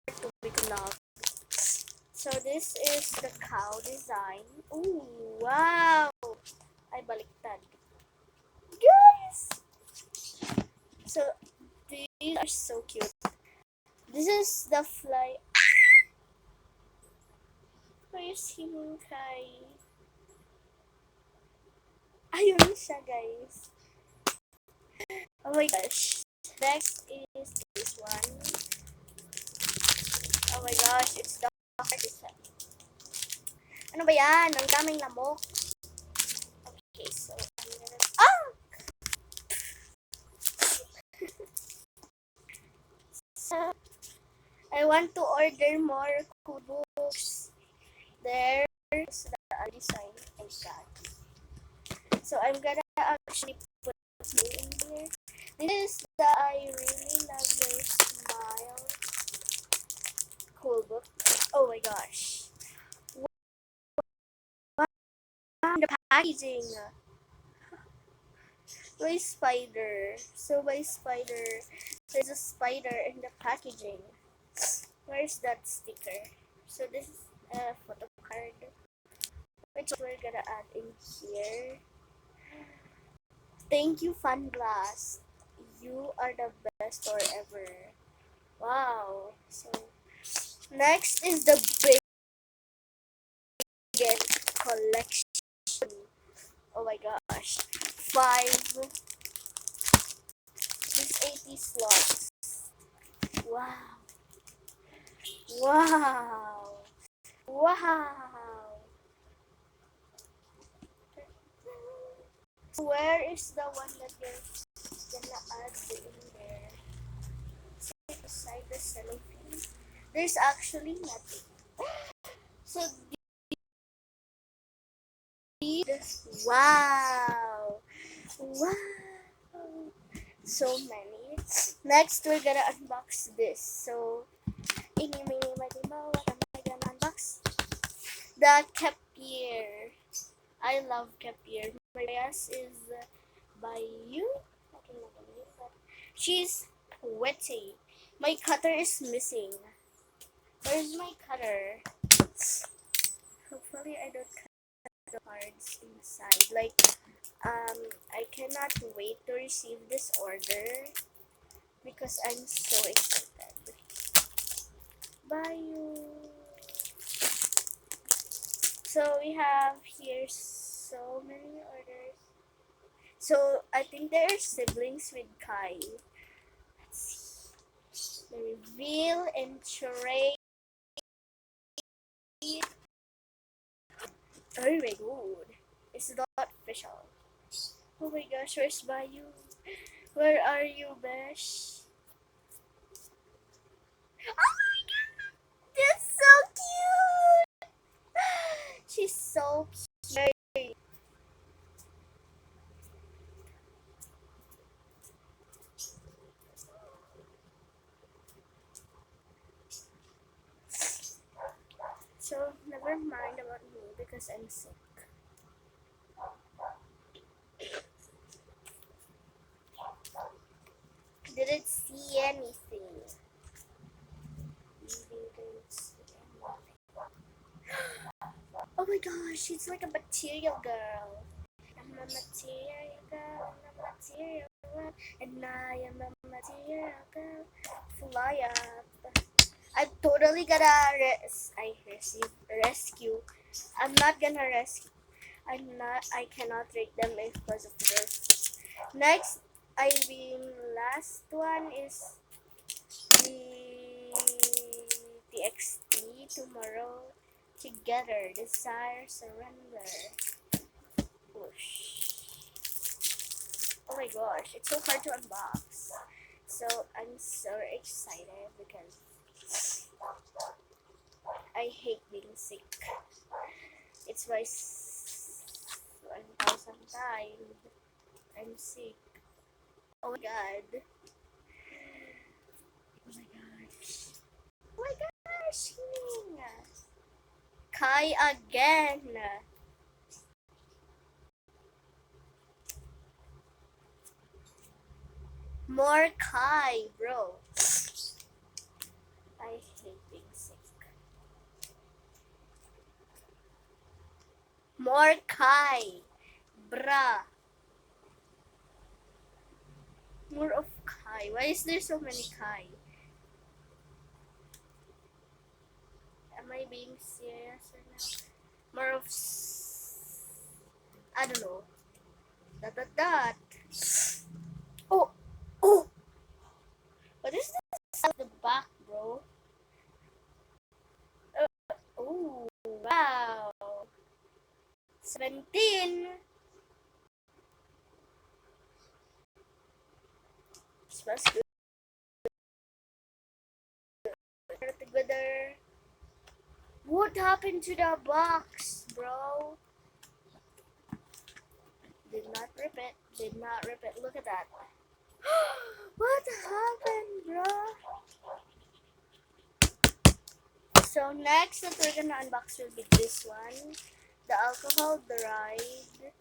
to make vlog. So this is the cow design. Ooh, wow! Ay, baliktad. Guys! So, these are so cute. This is the fly. Where's Himkai? Ayun siya, guys. Oh my gosh. Next is this one. Oh my gosh, it's the hardest one. Ano ba yan? Ang daming lamok. Okay, so I'm gonna... Ah! So, I want to order more cool books. There's the design like that. So I'm gonna actually put you in here. This is the I Really Love Your Smile cool book. Oh my gosh. Wow, the packaging. By spider. So by spider, there's a spider in the packaging. Where's that sticker? So this is a photo card, which we're gonna add in here. Thank you, Fun Blast. You are the best store ever. Wow. So next is the big collection. Oh my gosh. 5. These 80 slots. Wow. Wow. Wow. So where is the one that you're gonna add in there? So beside the cellophane, there's actually nothing. So these, wow. Wow. So many. Next, we're gonna unbox this. So, ini mini mo, what am I gonna unbox? The Kepier. I love Kepier. My guess is by you. I can never believe that. She's witty. My cutter is missing. Where's my cutter? Hopefully, I don't cut the cards inside. Like, I cannot wait to receive this order because I'm so excited. Bye you. So we have here so many orders. So I think they're siblings with Kai. Let's see. The reveal and trade. Very good. It's not official. Oh my gosh, where's Bayu? Where are you, Besh? Oh my god! That's so cute! She's so cute. So, never mind about me because I'm sick. Didn't see anything. Didn't see anything. Oh my gosh, she's like a material girl. I'm a material girl, I'm a material girl, and I am a material girl. Fly up. I'm totally gonna rescue. I'm not gonna rescue. I cannot rate them because of this. Next, last one is the TXT tomorrow. Together, desire, surrender. Whoosh. Oh my gosh, it's so hard to unbox. So I'm so excited because I hate being sick. It's my 1,000 time I'm sick. Oh my god. Oh my gosh. Oh my gosh. Kai again. More Kai, bro. I being sick. More Kai. Bruh. More of Kai. Why is there so many Kai? Am I being serious right now? More of... I don't know. Dot. Oh! Oh! What is this at the back, bro? Oh, wow. 17. Smells good. Together. What happened to the box, bro? Did not rip it. Did not rip it. Look at that. What happened, bro? So next that we're gonna unbox will be this one. The alcohol, the ride.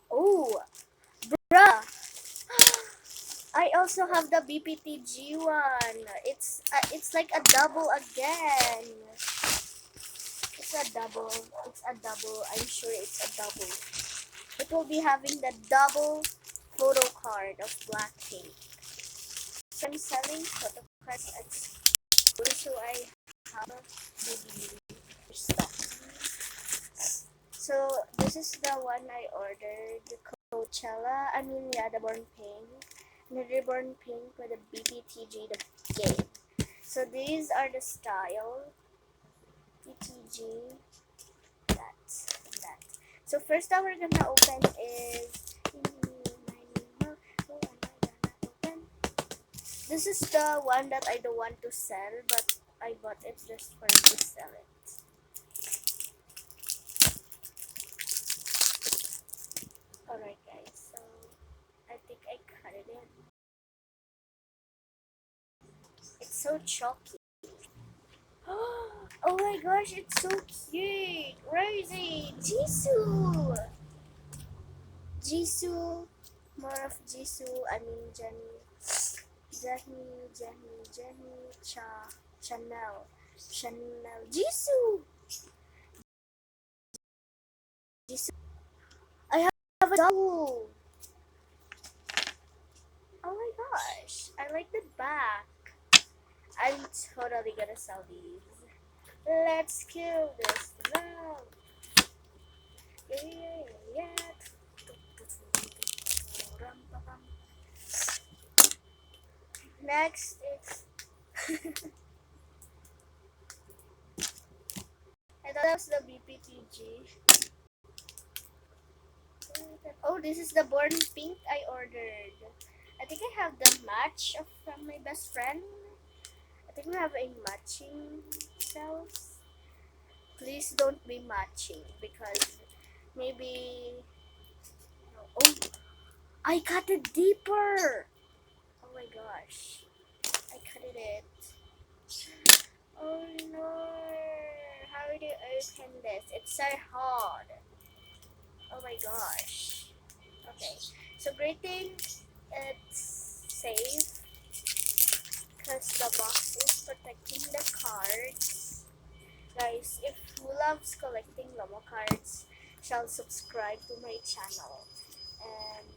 Oh, bruh. I also have the BPTG one. It's like a double again. It's a double. It's a double. I'm sure it's a double. It will be having the double photo card of Blackpink. So I'm selling photo cards at so I have the stock. So this is the one I ordered, the Coachella. The Born Pink. The Reborn Pink with the BPTG, the game. So these are the style. BPTG. That. So first that we're gonna open is this is the one that I don't want to sell, but I bought it just for to sell it. Alright guys, so I think I cut it in. It's so chalky. Oh my gosh, it's so cute! Rosie! Jisoo! Jisoo! More of Jisoo, Jenny, Chanel, Jisoo! I have a double! Oh my gosh, I like the back. I'm totally gonna sell these. Let's kill this love. Yeah. Next, it's... I thought that was the BPTG. Oh, this is the Born Pink I ordered. I think I have the match from my best friend. I think we have a matching cells. Please don't be matching because maybe... Oh, I cut it deeper. Oh my gosh. I cut it. Oh no. How do you open this? It's so hard. Oh my gosh. Okay. So great thing it's safe because the box is protecting the cards. Guys, if who loves collecting Lomo cards shall subscribe to my channel. And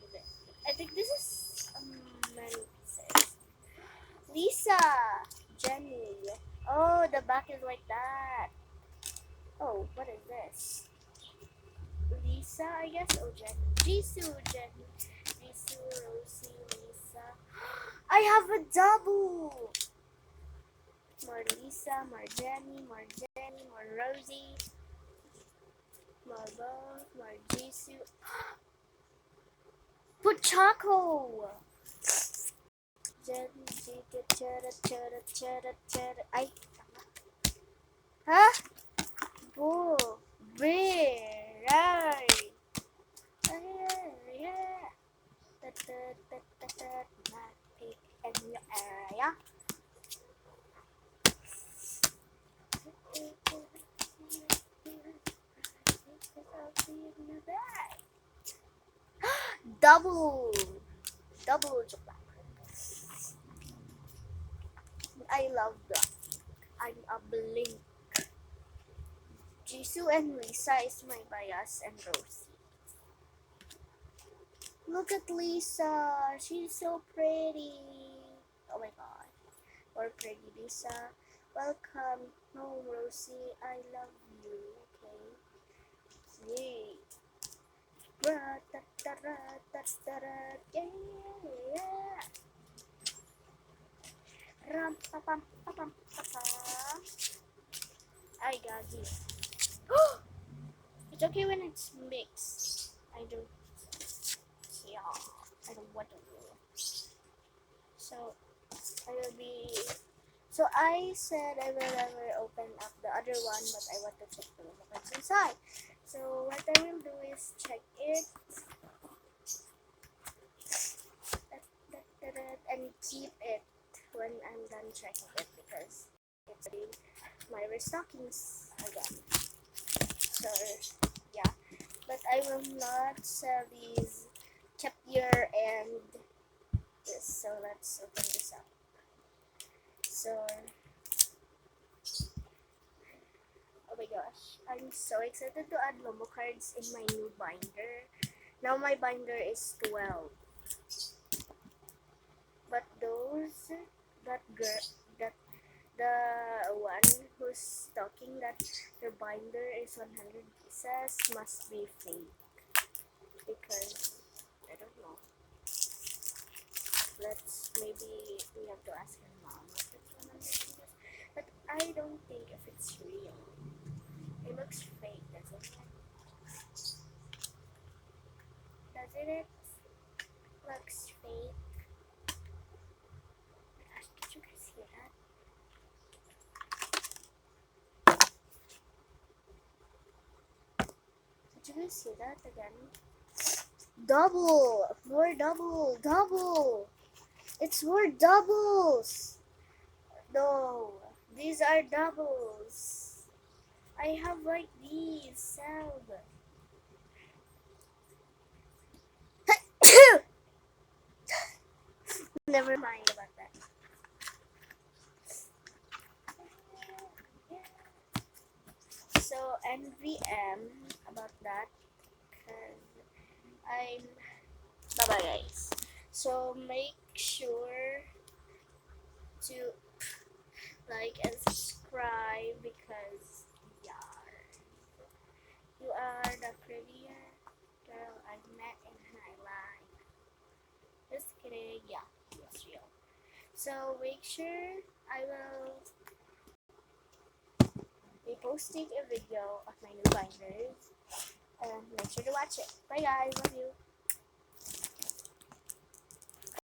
I think this is many pieces. Lisa, Jenny. Oh, the back is like that. Oh, what is this? Lisa, I guess. Oh, Jenny. Jisoo, Jenny. Jisoo, Rosie, Lisa. I have a double. More Lisa, more Jenny, more Rosie. More Bo, more Jisoo. Pochako. Jenny, Ay, huh? Boo. Bear. Yeah. My pig in your area. Double chocolate. I love that. I'm a blink. Jisoo and Lisa is my bias and Rosie. Look at Lisa. She's so pretty. Oh my god. Or pretty Lisa. Welcome home, Rosie. I love you. Okay. Yay. Yeah. Ram pa pam pa pam pa pam. I got this. It's okay when it's mixed. I don't. Yeah. I don't want to. So I will be. So I said I will never open up the other one, but I want to check the what's inside. So what I will do is check it and keep it when I'm done checking it because it's my restockings again. So yeah, but I will not sell these Kepler and this. So let's open this up. So oh my gosh, I'm so excited to add Momo cards in my new binder. Now my binder is 12. But those that the one who's talking that the binder is 100 pieces must be fake because I don't know. Maybe we have to ask her mom if it's 100 pieces. But I don't think if it's real. It looks fake, doesn't it? Doesn't it? Looks fake. Gosh, did you guys hear that? Did you guys hear that again? Double! More double! It's more doubles! No, these are doubles. I have like these, Sab. Never mind about that. So, NVM about that, because I'm. Bye bye, guys. So, make sure to like and subscribe because, yeah, you are the prettier girl I've met in my life. Just kidding, yeah, it's real. So, make sure I will be posting a video of my new binders and make sure to watch it. Bye guys, love you.